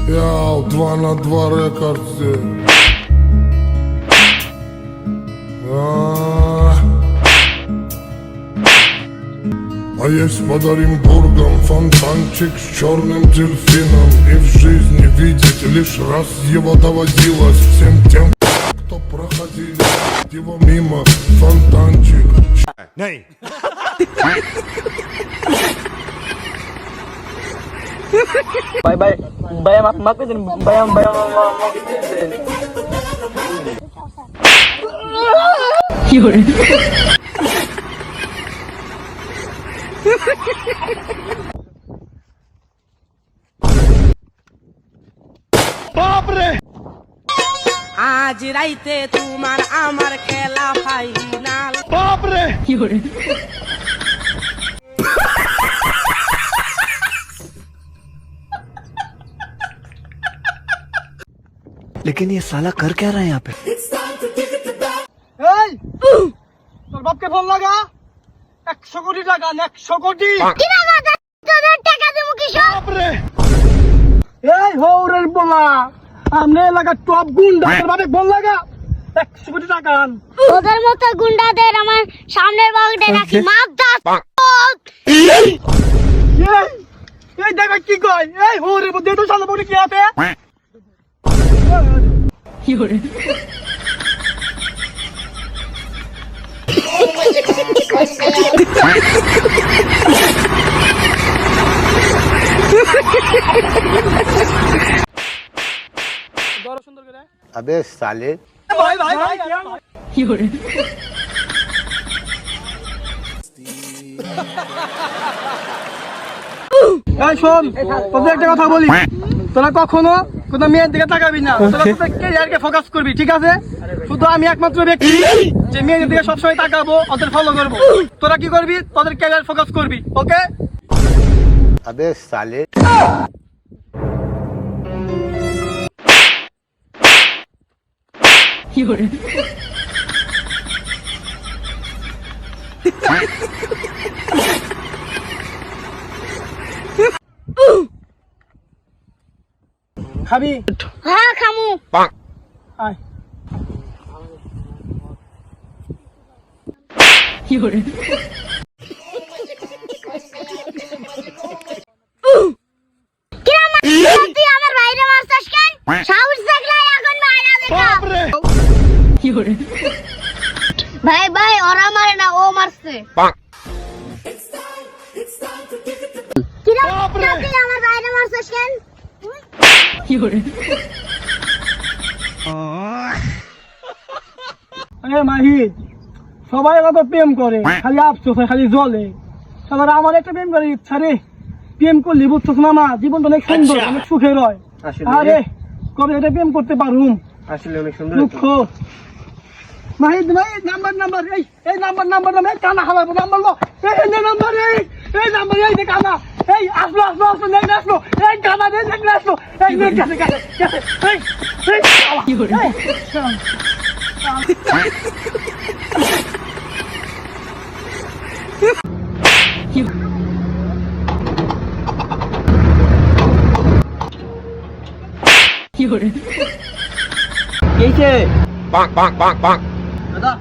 Яу, 2 на 2 рекордсы. А есть под Оренбургом фонтанчик с черным дельфином. И в жизни видеть лишь раз его доводилось всем тем, кто проходили его мимо. Фонтанчик. नहीं भाई भाई भाई हम माफ कर दें भाई हम माफ कर दें আজ রাইতে তোমার আমার খেলা ফাইনাল लेकिन ये साला कर क्या रहा है यहाँ पे এই তোর বাপকে ফোন লাগা 100 কোটি টাকা 100 কোটি এই হৌরের বলা আমনে লাগা টপ গুন্ডা তোর বাপকে ফোন লাগা 100 কোটি টাকা আন ওদের মতো গুন্ডাদের আমার সামনের পকেটে রাখি মাপ দাস এই দেখা কি কয় এই হৌরের মধ্যে তো সামনে পকেটে কি আছে अबे साले ভাই ভাই ভাই এই শোন তোদের একটা কথা বলি তোরা কখনো কোনো মেয়ের দিকে তাকাবি না তোরা তোদের ক্যারিয়ারকে ফোকাস করবি ঠিক আছে শুধু আমি একমাত্র ব্যক্তি যে মেয়েদের দিকে সবসময় তাকাবো ওদের ফলো করবো তোরা কি করবি তোদের ক্যারিয়ার ফোকাস করবি ওকে अबे साले খাবি হ্যাঁ খামু আয় তুই আমার বাইরে মারছস কেন সাহস থাকলে এখন মারা দেখা ভাই ভাই ওরা মারে না ও মারছে কিরা তুই আমার বাইরে মারছস কেন আরে মাহি সবাই কত প্রেম করে খালি আফসোস হয় খালি জ্বলে সবার আমার একটা প্রেম করে ইচ্ছা রে প্রেম করলি বুঝছস মামা জীবনটা অনেক সুন্দর অনেক সুখের হয় আরে কবে এটা প্রেম করতে পারুম আসলে অনেক সুন্দর দুঃখ মাহিদ মাহিদ নাম্বার এই নাম্বার এই কানা হালাবো নাম্বার লো এই নাম্বার এই নাম্বার এই দেখ কানা এই আসলো নেই আসলো এই কানা রে দেখ আসলো এই নে গেছে এইছে पांग पांग पांग पांग দাদা